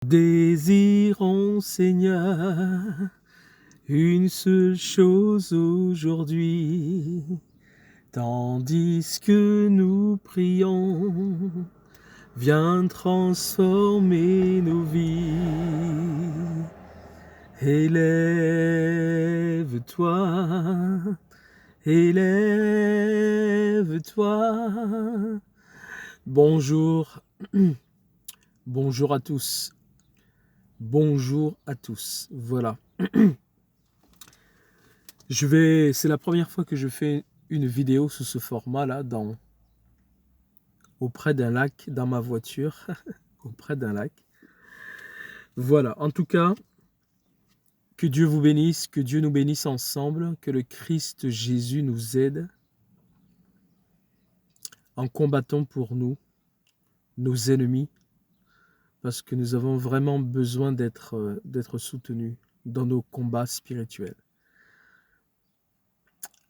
Désirons, Seigneur, une seule chose aujourd'hui, tandis que nous prions, viens transformer nos vies. Élève-toi, élève-toi. Bonjour, bonjour à tous. Bonjour à tous, voilà. C'est la première fois que je fais une vidéo sous ce format-là, auprès d'un lac, dans ma voiture, auprès d'un lac. Voilà, en tout cas, que Dieu vous bénisse, que Dieu nous bénisse ensemble, que le Christ Jésus nous aide en combattant pour nous, nos ennemis, parce que nous avons vraiment besoin d'être soutenus dans nos combats spirituels.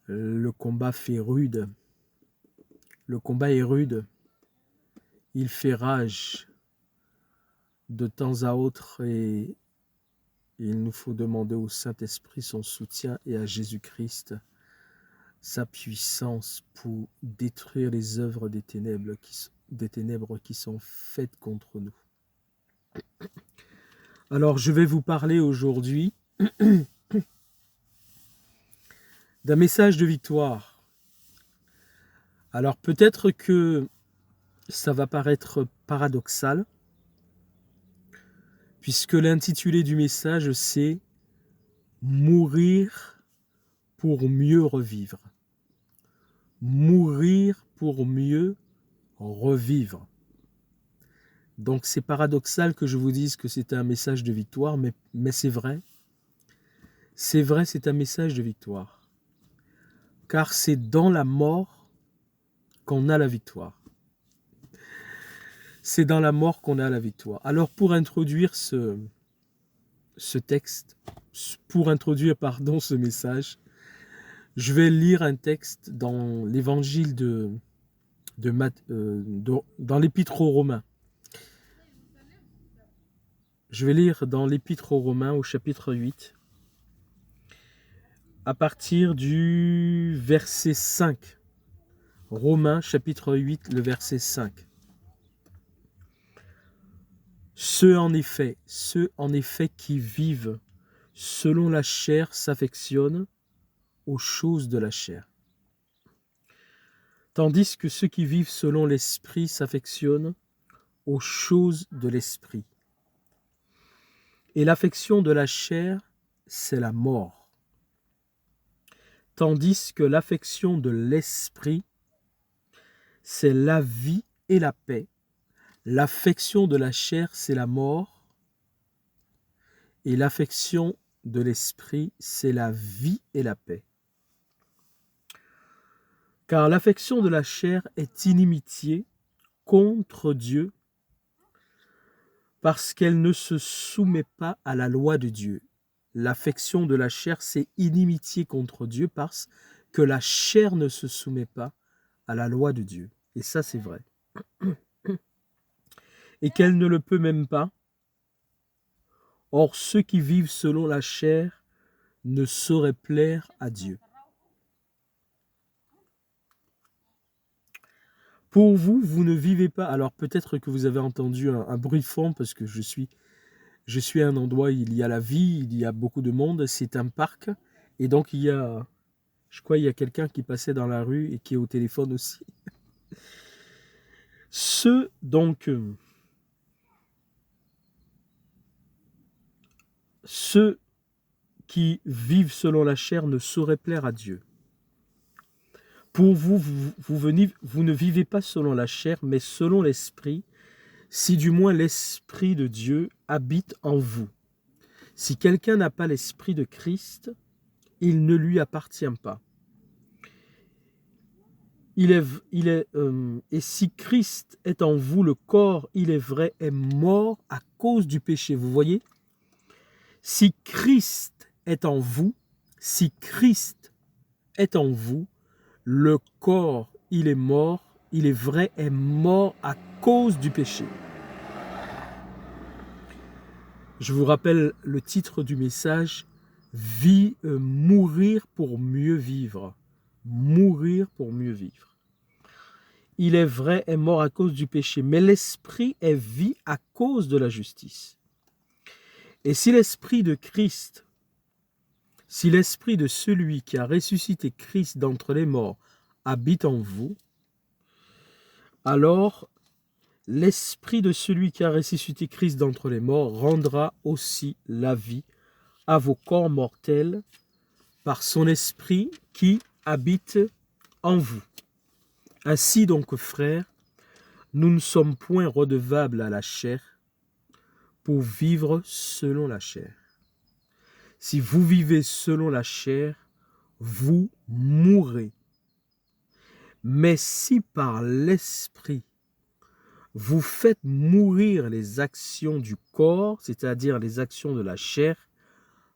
Le combat fait rude. Le combat est rude. Il fait rage de temps à autre et il nous faut demander au Saint-Esprit son soutien et à Jésus-Christ sa puissance pour détruire les œuvres des ténèbres qui sont faites contre nous. Alors je vais vous parler aujourd'hui d'un message de victoire. Alors peut-être que ça va paraître paradoxal, puisque l'intitulé du message c'est « Mourir pour mieux revivre ». Mourir pour mieux revivre. Donc c'est paradoxal que je vous dise que c'est un message de victoire, mais c'est vrai. C'est vrai, c'est un message de victoire. Car c'est dans la mort qu'on a la victoire. C'est dans la mort qu'on a la victoire. Alors pour introduire ce texte, ce message, je vais lire un texte dans l'évangile dans l'épître aux Romains. Je vais lire dans l'épître aux Romains au chapitre 8, à partir du verset 5. Romains chapitre 8, le verset 5. Ceux en effet qui vivent selon la chair s'affectionnent aux choses de la chair. Tandis que ceux qui vivent selon l'esprit s'affectionnent aux choses de l'esprit. Et l'affection de la chair, c'est la mort. Tandis que l'affection de l'esprit, c'est la vie et la paix. L'affection de la chair, c'est la mort. Et l'affection de l'esprit, c'est la vie et la paix. Car l'affection de la chair est inimitié contre Dieu parce qu'elle ne se soumet pas à la loi de Dieu. L'affection de la chair, c'est inimitié contre Dieu parce que la chair ne se soumet pas à la loi de Dieu. Et ça, c'est vrai. Et qu'elle ne le peut même pas. Or, ceux qui vivent selon la chair ne sauraient plaire à Dieu. Pour vous, vous ne vivez pas. Alors peut-être que vous avez entendu un bruit de fond parce que je suis à un endroit où il y a la vie, il y a beaucoup de monde, c'est un parc. Et donc je crois il y a quelqu'un qui passait dans la rue et qui est au téléphone aussi. Ceux qui vivent selon la chair ne sauraient plaire à Dieu. Pour vous, vous ne vivez pas selon la chair, mais selon l'esprit, si du moins l'esprit de Dieu habite en vous. Si quelqu'un n'a pas l'esprit de Christ, il ne lui appartient pas. Et si Christ est en vous, le corps, il est vrai, est mort à cause du péché. Vous voyez ? Si Christ est en vous, le corps, il est mort, il est vrai, est mort à cause du péché. Je vous rappelle le titre du message, mourir pour mieux vivre. Mourir pour mieux vivre. Il est vrai, est mort à cause du péché, mais l'esprit est vie à cause de la justice. Et si l'esprit de Christ, si l'esprit de celui qui a ressuscité Christ d'entre les morts habite en vous, alors l'esprit de celui qui a ressuscité Christ d'entre les morts rendra aussi la vie à vos corps mortels par son esprit qui habite en vous. Ainsi donc, frères, nous ne sommes point redevables à la chair pour vivre selon la chair. Si vous vivez selon la chair, vous mourrez. Mais si par l'esprit, vous faites mourir les actions du corps, c'est-à-dire les actions de la chair,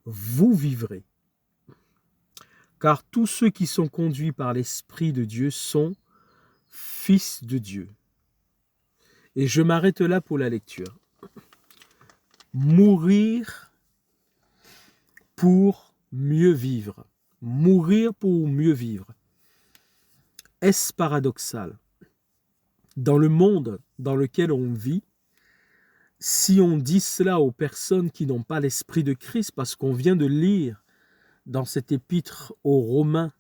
vous vivrez. Car tous ceux qui sont conduits par l'Esprit de Dieu sont fils de Dieu. Et je m'arrête là pour la lecture. Mourir pour mieux vivre. Mourir pour mieux vivre. Est-ce paradoxal? Dans le monde dans lequel on vit, si on dit cela aux personnes qui n'ont pas l'Esprit de Christ, parce qu'on vient de lire dans cet épître aux Romains,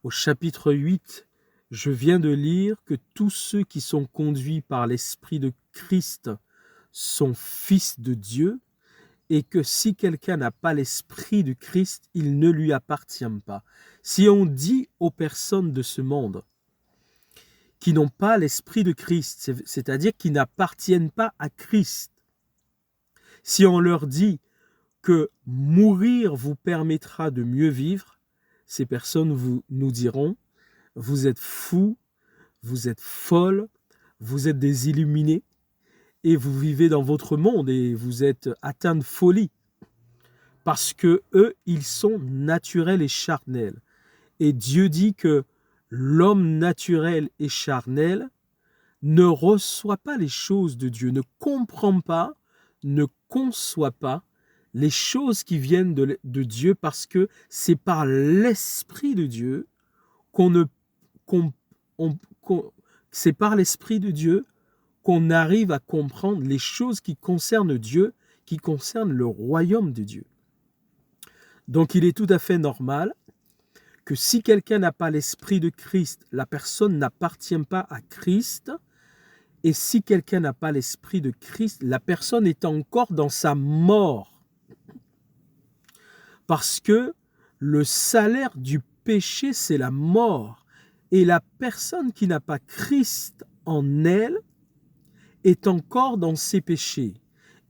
au chapitre 8, je viens de lire que tous ceux qui sont conduits par l'Esprit de Christ sont fils de Dieu, et que si quelqu'un n'a pas l'Esprit de Christ, il ne lui appartient pas. Si on dit aux personnes de ce monde qui n'ont pas l'Esprit de Christ, c'est-à-dire qui n'appartiennent pas à Christ, si on leur dit que mourir vous permettra de mieux vivre, ces personnes nous diront, vous êtes fous, vous êtes folles, vous êtes des illuminés, et vous vivez dans votre monde et vous êtes atteints de folie. Parce que eux, ils sont naturels et charnels. Et Dieu dit que l'homme naturel et charnel ne reçoit pas les choses de Dieu, ne comprend pas, ne conçoit pas les choses qui viennent de Dieu, parce que c'est par l'Esprit de Dieu c'est par l'Esprit de Dieu qu'on arrive à comprendre les choses qui concernent Dieu, qui concernent le royaume de Dieu. Donc il est tout à fait normal que si quelqu'un n'a pas l'Esprit de Christ, la personne n'appartient pas à Christ. Et si quelqu'un n'a pas l'Esprit de Christ, la personne est encore dans sa mort. Parce que le salaire du péché, c'est la mort. Et la personne qui n'a pas Christ en elle est encore dans ses péchés.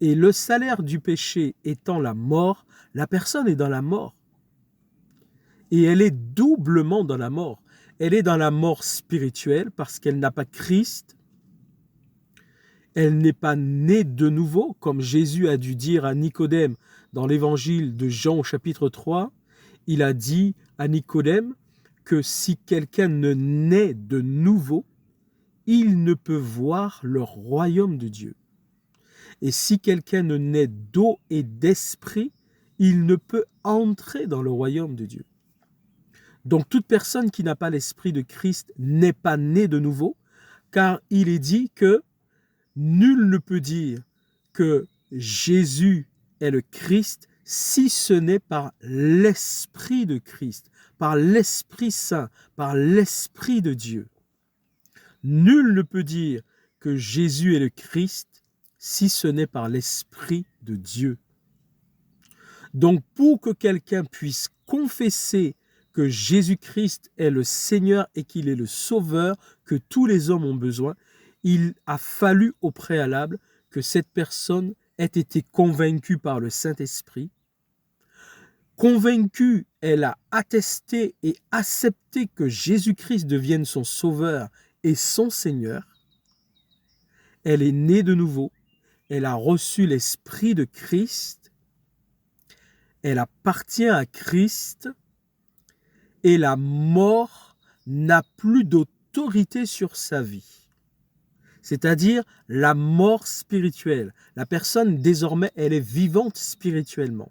Et le salaire du péché étant la mort, la personne est dans la mort. Et elle est doublement dans la mort. Elle est dans la mort spirituelle parce qu'elle n'a pas Christ. Elle n'est pas née de nouveau, comme Jésus a dû dire à Nicodème dans l'évangile de Jean au chapitre 3. Il a dit à Nicodème que si quelqu'un ne naît de nouveau, il ne peut voir le royaume de Dieu. Et si quelqu'un ne naît d'eau et d'esprit, il ne peut entrer dans le royaume de Dieu. Donc toute personne qui n'a pas l'Esprit de Christ n'est pas née de nouveau, car il est dit que nul ne peut dire que Jésus est le Christ si ce n'est par l'Esprit de Christ, par l'Esprit Saint, par l'Esprit de Dieu. Nul ne peut dire que Jésus est le Christ si ce n'est par l'Esprit de Dieu. Donc pour que quelqu'un puisse confesser que Jésus-Christ est le Seigneur et qu'il est le Sauveur que tous les hommes ont besoin, il a fallu au préalable que cette personne ait été convaincue par le Saint-Esprit. Convaincue, elle a attesté et accepté que Jésus-Christ devienne son Sauveur et son Seigneur. Elle est née de nouveau. Elle a reçu l'Esprit de Christ. Elle appartient à Christ. Et la mort n'a plus d'autorité sur sa vie. c'est-à-dire la mort spirituelle. La personne, désormais, elle est vivante spirituellement.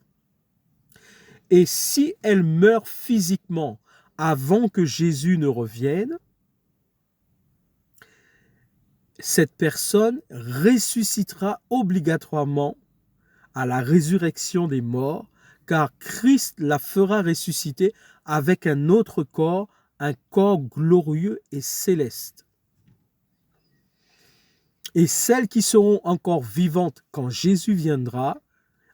Et si elle meurt physiquement avant que Jésus ne revienne, cette personne ressuscitera obligatoirement à la résurrection des morts, car Christ la fera ressusciter avec un autre corps, un corps glorieux et céleste. Et celles qui seront encore vivantes quand Jésus viendra,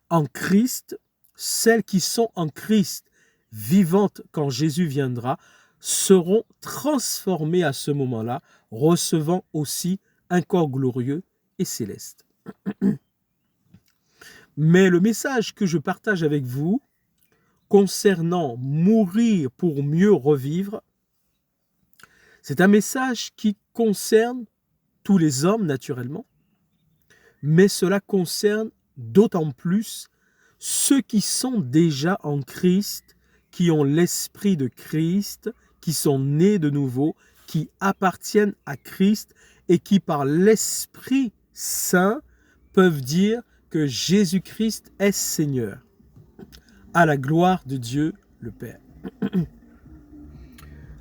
en Christ, celles qui sont en Christ, vivantes quand Jésus viendra, seront transformées à ce moment-là, recevant aussi un corps glorieux et céleste. Mais le message que je partage avec vous concernant mourir pour mieux revivre, c'est un message qui concerne tous les hommes naturellement, mais cela concerne d'autant plus ceux qui sont déjà en Christ, qui ont l'esprit de Christ, qui sont nés de nouveau, qui appartiennent à Christ et qui par l'Esprit Saint peuvent dire que Jésus-Christ est Seigneur, à la gloire de Dieu le Père.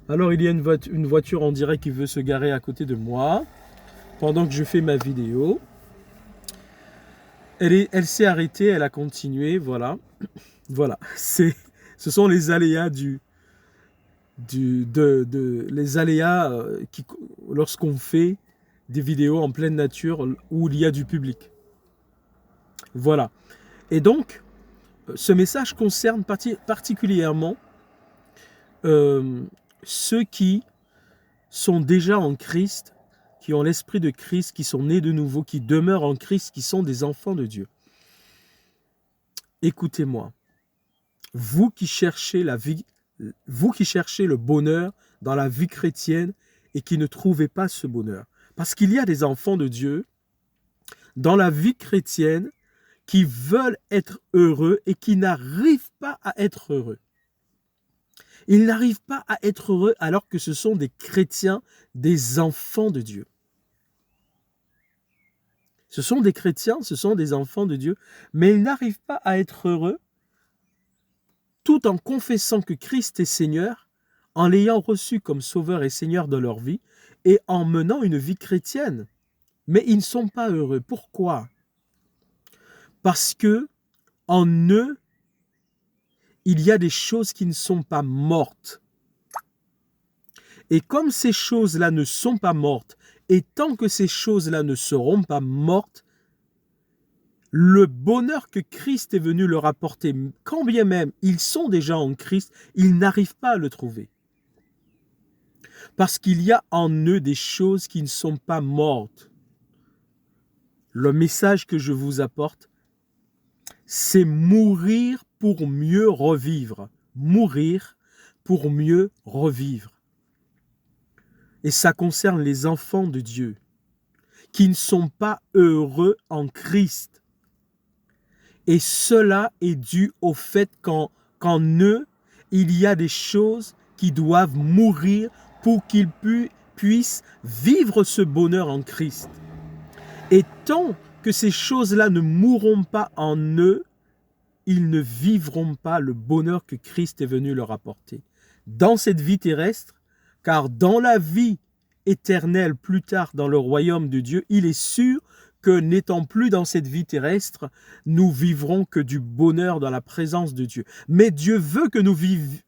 Alors il y a une voiture en direct qui veut se garer à côté de moi pendant que je fais ma vidéo. Elle s'est arrêtée, elle a continué, voilà. Voilà, ce sont les aléas les aléas lorsqu'on fait des vidéos en pleine nature où il y a du public. Voilà. Et donc, ce message concerne particulièrement ceux qui sont déjà en Christ, qui ont l'esprit de Christ, qui sont nés de nouveau, qui demeurent en Christ, qui sont des enfants de Dieu. Écoutez-moi, vous qui cherchez le bonheur dans la vie chrétienne et qui ne trouvez pas ce bonheur, parce qu'il y a des enfants de Dieu dans la vie chrétienne qui veulent être heureux et qui n'arrivent pas à être heureux. Ils n'arrivent pas à être heureux alors que ce sont des chrétiens, des enfants de Dieu. Ce sont des chrétiens, ce sont des enfants de Dieu, mais ils n'arrivent pas à être heureux tout en confessant que Christ est Seigneur, en l'ayant reçu comme Sauveur et Seigneur de leur vie et en menant une vie chrétienne. Mais ils ne sont pas heureux. Pourquoi ? Parce que en eux, il y a des choses qui ne sont pas mortes. Et comme ces choses-là ne sont pas mortes, et tant que ces choses-là ne seront pas mortes, le bonheur que Christ est venu leur apporter, quand bien même ils sont déjà en Christ, ils n'arrivent pas à le trouver. Parce qu'il y a en eux des choses qui ne sont pas mortes. Le message que je vous apporte, c'est mourir pour mieux revivre. Mourir pour mieux revivre. Et ça concerne les enfants de Dieu qui ne sont pas heureux en Christ. Et cela est dû au fait qu'en eux, il y a des choses qui doivent mourir pour qu'ils puissent vivre ce bonheur en Christ. Et tant que ces choses-là ne mourront pas en eux, ils ne vivront pas le bonheur que Christ est venu leur apporter. Dans cette vie terrestre, car dans la vie éternelle, plus tard dans le royaume de Dieu, il est sûr que n'étant plus dans cette vie terrestre, nous vivrons que du bonheur dans la présence de Dieu. Mais Dieu veut que nous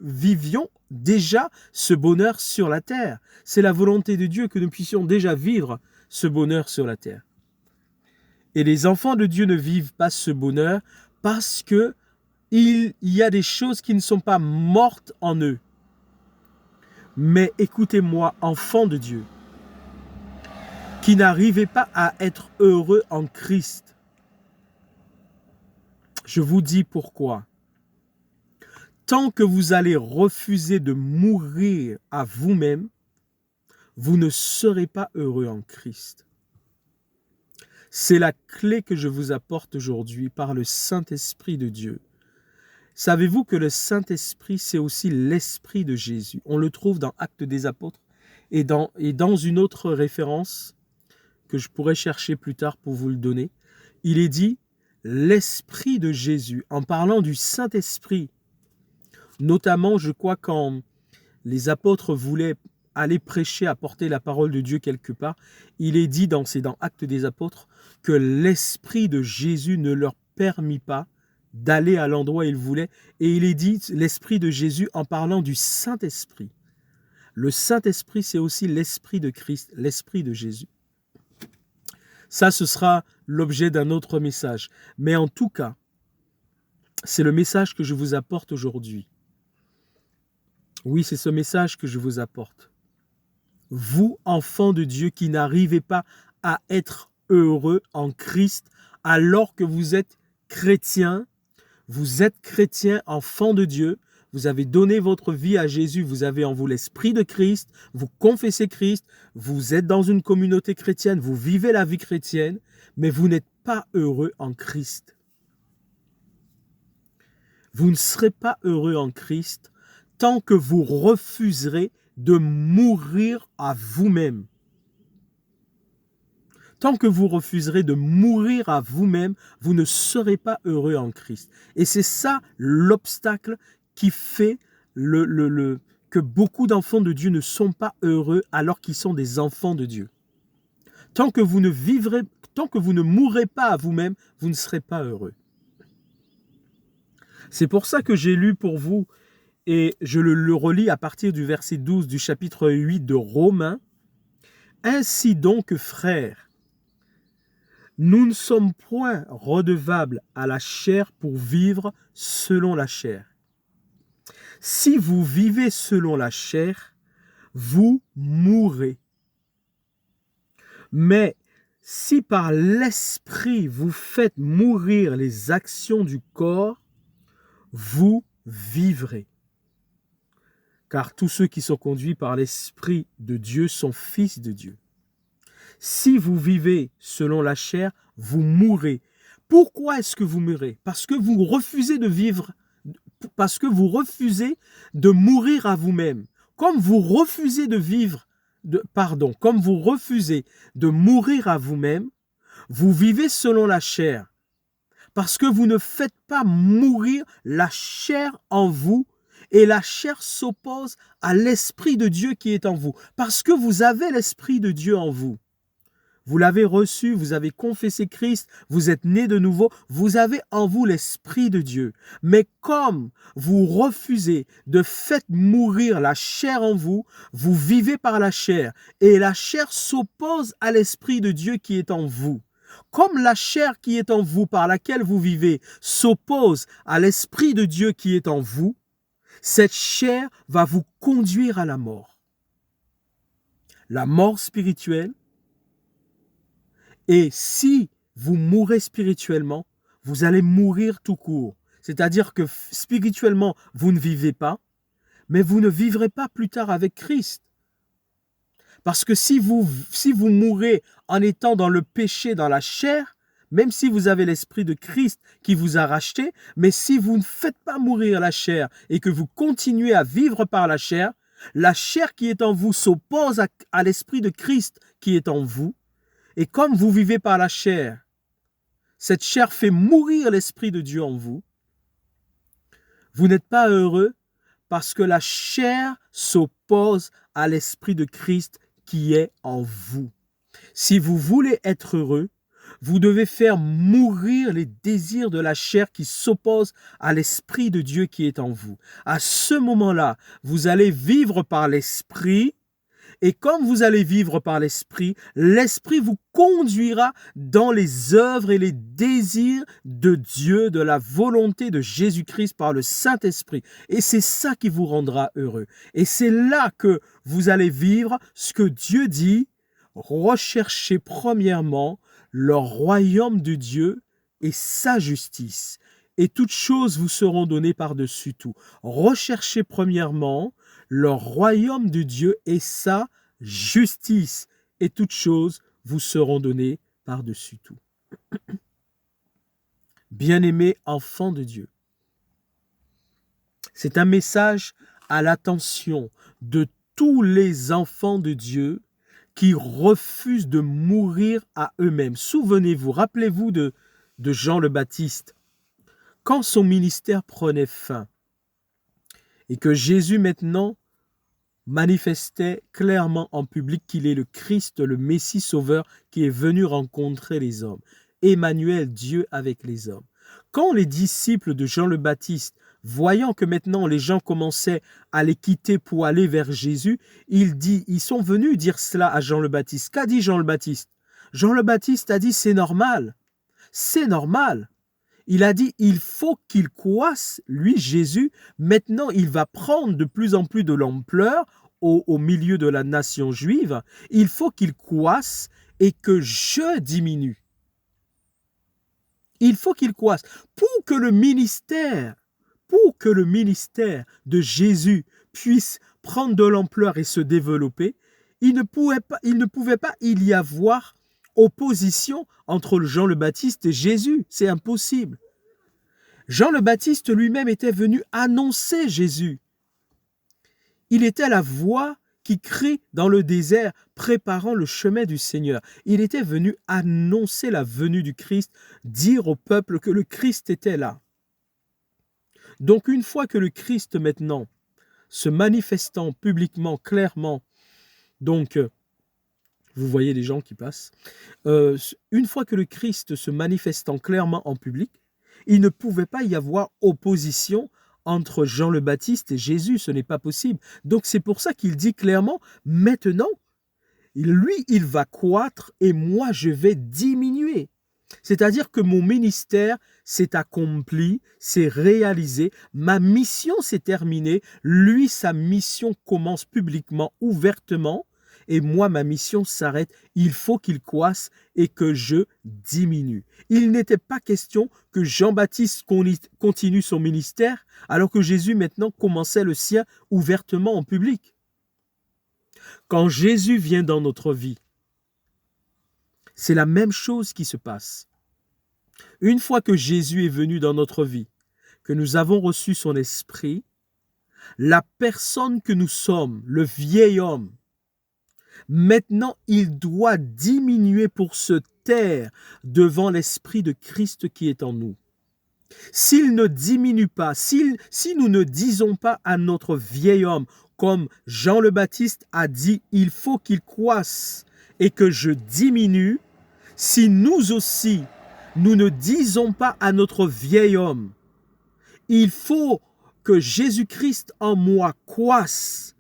vivions déjà ce bonheur sur la terre. C'est la volonté de Dieu que nous puissions déjà vivre ce bonheur sur la terre. Et les enfants de Dieu ne vivent pas ce bonheur parce que il y a des choses qui ne sont pas mortes en eux. Mais écoutez-moi, enfants de Dieu, qui n'arrivez pas à être heureux en Christ. Je vous dis pourquoi. Tant que vous allez refuser de mourir à vous-même, vous ne serez pas heureux en Christ. C'est la clé que je vous apporte aujourd'hui par le Saint-Esprit de Dieu. Savez-vous que le Saint-Esprit, c'est aussi l'Esprit de Jésus? On le trouve dans Actes des Apôtres et dans une autre référence que je pourrais chercher plus tard pour vous le donner. Il est dit l'Esprit de Jésus, en parlant du Saint-Esprit. Notamment, je crois, quand les apôtres voulaient aller prêcher, apporter la parole de Dieu quelque part, il est dit c'est dans Actes des Apôtres, que l'Esprit de Jésus ne leur permit pas d'aller à l'endroit où ils voulaient. Et il est dit l'Esprit de Jésus en parlant du Saint-Esprit. Le Saint-Esprit, c'est aussi l'Esprit de Christ, l'Esprit de Jésus. Ça, ce sera l'objet d'un autre message. Mais en tout cas, c'est le message que je vous apporte aujourd'hui. Oui, c'est ce message que je vous apporte. Vous, enfants de Dieu, qui n'arrivez pas à être heureux en Christ alors que vous êtes chrétien, enfant de Dieu, vous avez donné votre vie à Jésus, vous avez en vous l'Esprit de Christ, vous confessez Christ, vous êtes dans une communauté chrétienne, vous vivez la vie chrétienne, mais vous n'êtes pas heureux en Christ. Vous ne serez pas heureux en Christ tant que vous refuserez de mourir à vous-même. Tant que vous refuserez de mourir à vous-même, vous ne serez pas heureux en Christ. Et c'est ça l'obstacle qui fait que beaucoup d'enfants de Dieu ne sont pas heureux alors qu'ils sont des enfants de Dieu. Tant que vous ne mourrez pas à vous-même, vous ne serez pas heureux. C'est pour ça que j'ai lu pour vous, et je le relis à partir du verset 12 du chapitre 8 de Romains. « Ainsi donc, frères, nous ne sommes point redevables à la chair pour vivre selon la chair. Si vous vivez selon la chair, vous mourrez. Mais si par l'esprit vous faites mourir les actions du corps, vous vivrez. Car tous ceux qui sont conduits par l'Esprit de Dieu sont fils de Dieu. Si vous vivez selon la chair, vous mourrez. Pourquoi est-ce que vous mourrez? Parce que vous refusez de vivre, parce que vous refusez de mourir à vous-même. Comme vous refusez de vivre, comme vous refusez de mourir à vous-même, vous vivez selon la chair. Parce que vous ne faites pas mourir la chair en vous, et la chair s'oppose à l'Esprit de Dieu qui est en vous. Parce que vous avez l'Esprit de Dieu en vous. Vous l'avez reçu, vous avez confessé Christ, vous êtes né de nouveau, vous avez en vous l'Esprit de Dieu. Mais comme vous refusez de faire mourir la chair en vous, vous vivez par la chair, et la chair s'oppose à l'Esprit de Dieu qui est en vous. Comme la chair qui est en vous, par laquelle vous vivez, s'oppose à l'Esprit de Dieu qui est en vous, cette chair va vous conduire à la mort. La mort spirituelle. Et si vous mourrez spirituellement, vous allez mourir tout court. C'est-à-dire que spirituellement, vous ne vivez pas, mais vous ne vivrez pas plus tard avec Christ. Parce que si vous mourrez en étant dans le péché, dans la chair, même si vous avez l'Esprit de Christ qui vous a racheté, mais si vous ne faites pas mourir la chair et que vous continuez à vivre par la chair qui est en vous s'oppose à l'Esprit de Christ qui est en vous. Et comme vous vivez par la chair, cette chair fait mourir l'Esprit de Dieu en vous. Vous n'êtes pas heureux parce que la chair s'oppose à l'Esprit de Christ qui est en vous. Si vous voulez être heureux, vous devez faire mourir les désirs de la chair qui s'opposent à l'Esprit de Dieu qui est en vous. À ce moment-là, vous allez vivre par l'Esprit. Et comme vous allez vivre par l'Esprit, l'Esprit vous conduira dans les œuvres et les désirs de Dieu, de la volonté de Jésus-Christ par le Saint-Esprit. Et c'est ça qui vous rendra heureux. Et c'est là que vous allez vivre ce que Dieu dit, recherchez premièrement le royaume de Dieu et sa justice. Et toutes choses vous seront données par-dessus tout. Recherchez premièrement le royaume de Dieu et sa justice, et toutes choses vous seront données par-dessus tout. Bien-aimés enfants de Dieu, c'est un message à l'attention de tous les enfants de Dieu qui refusent de mourir à eux-mêmes. Souvenez-vous, rappelez-vous de Jean le Baptiste. Quand son ministère prenait fin et que Jésus maintenant manifestait clairement en public qu'il est le Christ, le Messie sauveur qui est venu rencontrer les hommes. Emmanuel, Dieu avec les hommes. Quand les disciples de Jean le Baptiste, voyant que maintenant les gens commençaient à les quitter pour aller vers Jésus, ils sont venus dire cela à Jean le Baptiste. Qu'a dit Jean le Baptiste? Jean le Baptiste a dit c'est normal. C'est normal. Il a dit, il faut qu'il croisse, lui, Jésus. Maintenant, il va prendre de plus en plus de l'ampleur au milieu de la nation juive. Il faut qu'il croisse et que je diminue. Il faut qu'il croisse. Pour que le ministère de Jésus puisse prendre de l'ampleur et se développer, il ne pouvait pas y avoir opposition entre Jean le Baptiste et Jésus. C'est impossible. Jean le Baptiste lui-même était venu annoncer Jésus. Il était la voix qui crie dans le désert, préparant le chemin du Seigneur. Il était venu annoncer la venue du Christ, dire au peuple que le Christ était là. Donc une fois que le Christ maintenant, se manifestant publiquement, clairement, donc vous voyez les gens qui passent, une fois que le Christ se manifestant clairement en public, il ne pouvait pas y avoir opposition entre Jean le Baptiste et Jésus, ce n'est pas possible. Donc c'est pour ça qu'il dit clairement, maintenant, lui, il va croître et moi, je vais diminuer. C'est-à-dire que mon ministère s'est accompli, s'est réalisé, ma mission s'est terminée, lui, sa mission commence publiquement, ouvertement, et moi, ma mission s'arrête. Il faut qu'il croisse et que je diminue. Il n'était pas question que Jean-Baptiste continue son ministère, alors que Jésus maintenant commençait le sien ouvertement en public. Quand Jésus vient dans notre vie, c'est la même chose qui se passe. Une fois que Jésus est venu dans notre vie, que nous avons reçu son esprit, la personne que nous sommes, le vieil homme, maintenant il doit diminuer pour se taire devant l'esprit de Christ qui est en nous. S'il ne diminue pas, si nous ne disons pas à notre vieil homme, comme Jean le Baptiste a dit, il faut qu'il croisse et que je diminue, si nous aussi, nous ne disons pas à notre vieil homme, il faut que Jésus-Christ en moi croisse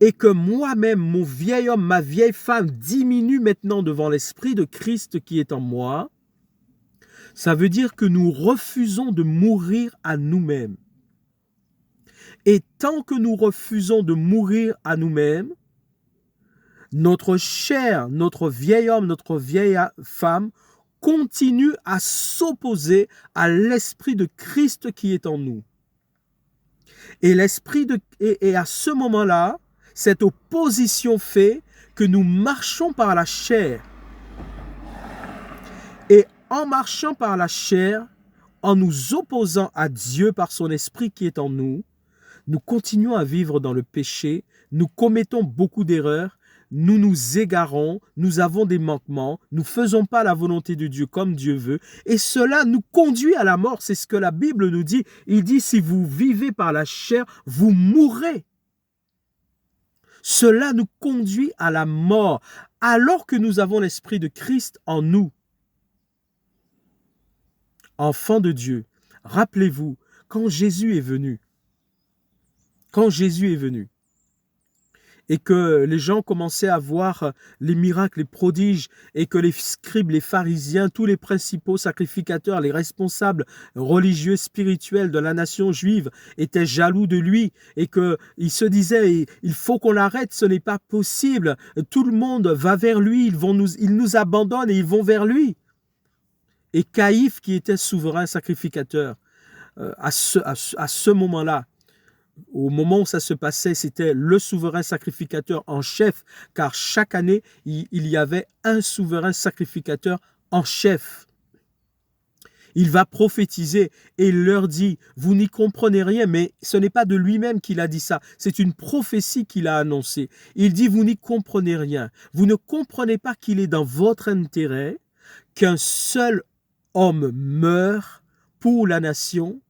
et que moi-même, mon vieil homme, ma vieille femme diminue maintenant devant l'esprit de Christ qui est en moi, ça veut dire que nous refusons de mourir à nous-mêmes. Et tant que nous refusons de mourir à nous-mêmes, notre chair, notre vieil homme, notre vieille femme continue à s'opposer à l'esprit de Christ qui est en nous. Et à ce moment-là, cette opposition fait que nous marchons par la chair. Et en marchant par la chair, en nous opposant à Dieu par son esprit qui est en nous, nous continuons à vivre dans le péché, nous commettons beaucoup d'erreurs, nous nous égarons, nous avons des manquements, nous ne faisons pas la volonté de Dieu comme Dieu veut, et cela nous conduit à la mort. C'est ce que la Bible nous dit. Il dit, si vous vivez par la chair, vous mourrez. Cela nous conduit à la mort, alors que nous avons l'esprit de Christ en nous. Enfants de Dieu, rappelez-vous, quand Jésus est venu, et que les gens commençaient à voir les miracles, les prodiges, et que les scribes, les pharisiens, tous les principaux sacrificateurs, les responsables religieux, spirituels de la nation juive étaient jaloux de lui, et qu'ils se disaient, il faut qu'on l'arrête, ce n'est pas possible, tout le monde va vers lui, ils nous abandonnent et ils vont vers lui. Et Caïphe, qui était souverain sacrificateur, à ce moment-là, au moment où ça se passait, c'était le souverain sacrificateur en chef, car chaque année, il y avait un souverain sacrificateur en chef. Il va prophétiser et il leur dit, vous n'y comprenez rien, mais ce n'est pas de lui-même qu'il a dit ça, c'est une prophétie qu'il a annoncée. Il dit, vous n'y comprenez rien, vous ne comprenez pas qu'il est dans votre intérêt qu'un seul homme meure pour la nation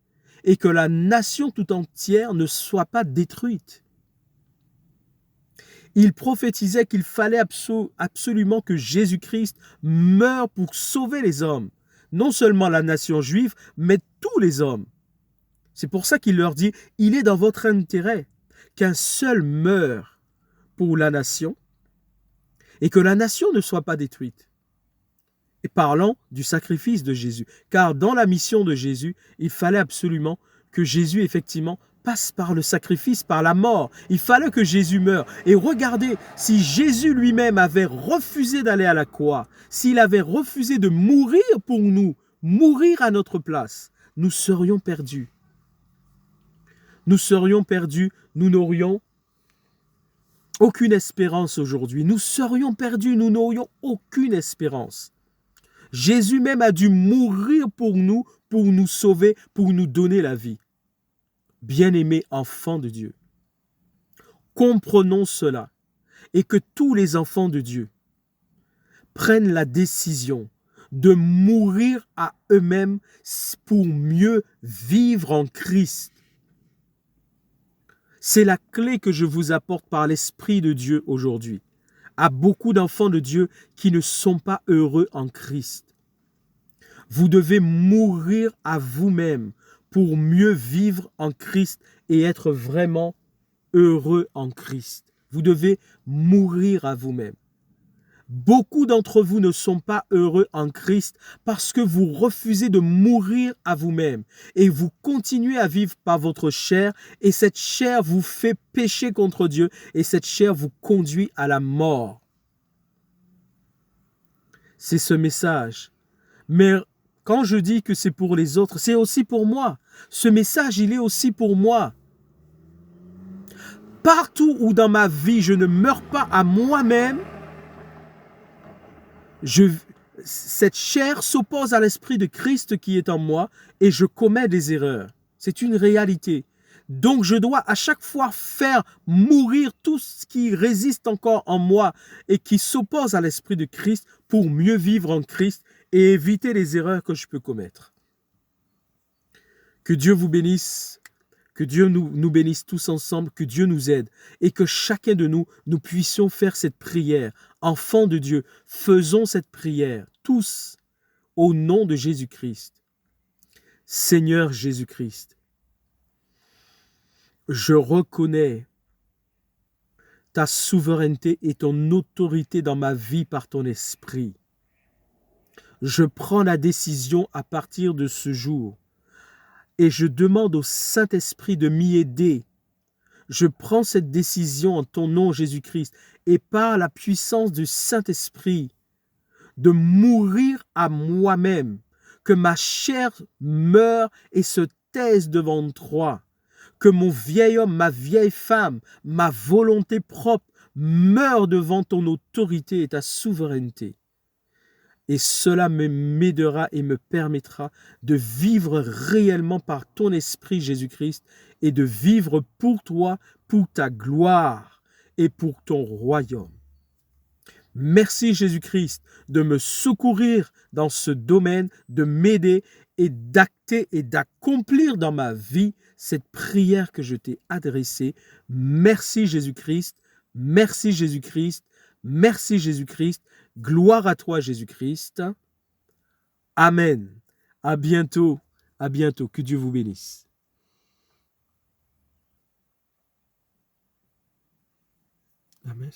et que la nation tout entière ne soit pas détruite. Il prophétisait qu'il fallait absolument que Jésus-Christ meure pour sauver les hommes. Non seulement la nation juive, mais tous les hommes. C'est pour ça qu'il leur dit, il est dans votre intérêt qu'un seul meure pour la nation et que la nation ne soit pas détruite. Et parlant du sacrifice de Jésus. Car dans la mission de Jésus, il fallait absolument que Jésus, effectivement, passe par le sacrifice, par la mort. Il fallait que Jésus meure. Et regardez, si Jésus lui-même avait refusé d'aller à la croix, s'il avait refusé de mourir pour nous, mourir à notre place, nous serions perdus. Nous serions perdus, nous n'aurions aucune espérance aujourd'hui. Nous serions perdus, nous n'aurions aucune espérance. Jésus même a dû mourir pour nous sauver, pour nous donner la vie. Bien-aimés enfants de Dieu, comprenons cela et que tous les enfants de Dieu prennent la décision de mourir à eux-mêmes pour mieux vivre en Christ. C'est la clé que je vous apporte par l'Esprit de Dieu aujourd'hui. À beaucoup d'enfants de Dieu qui ne sont pas heureux en Christ. Vous devez mourir à vous-même pour mieux vivre en Christ et être vraiment heureux en Christ. Vous devez mourir à vous-même. Beaucoup d'entre vous ne sont pas heureux en Christ parce que vous refusez de mourir à vous-même et vous continuez à vivre par votre chair et cette chair vous fait pécher contre Dieu et cette chair vous conduit à la mort. C'est ce message. Mais quand je dis que c'est pour les autres, c'est aussi pour moi. Ce message, il est aussi pour moi. Partout où dans ma vie, je ne meurs pas à moi-même, cette chair s'oppose à l'esprit de Christ qui est en moi et je commets des erreurs. C'est une réalité. Donc je dois à chaque fois faire mourir tout ce qui résiste encore en moi et qui s'oppose à l'esprit de Christ pour mieux vivre en Christ et éviter les erreurs que je peux commettre. Que Dieu vous bénisse, que Dieu nous bénisse tous ensemble, que Dieu nous aide et que chacun de nous puissions faire cette prière. Enfants de Dieu, faisons cette prière, tous, au nom de Jésus-Christ. Seigneur Jésus-Christ, je reconnais ta souveraineté et ton autorité dans ma vie par ton esprit. Je prends la décision à partir de ce jour et je demande au Saint-Esprit de m'y aider. Je prends cette décision en ton nom, Jésus-Christ, et par la puissance du Saint-Esprit, de mourir à moi-même, que ma chair meure et se taise devant toi, que mon vieil homme, ma vieille femme, ma volonté propre meure devant ton autorité et ta souveraineté. Et cela m'aidera et me permettra de vivre réellement par ton esprit, Jésus-Christ, et de vivre pour toi, pour ta gloire et pour ton royaume. Merci, Jésus-Christ, de me secourir dans ce domaine, de m'aider et d'acter et d'accomplir dans ma vie cette prière que je t'ai adressée. Merci, Jésus-Christ. Merci, Jésus-Christ. Merci, Jésus-Christ. Gloire à toi, Jésus-Christ. Amen. À bientôt. À bientôt. Que Dieu vous bénisse. Amen.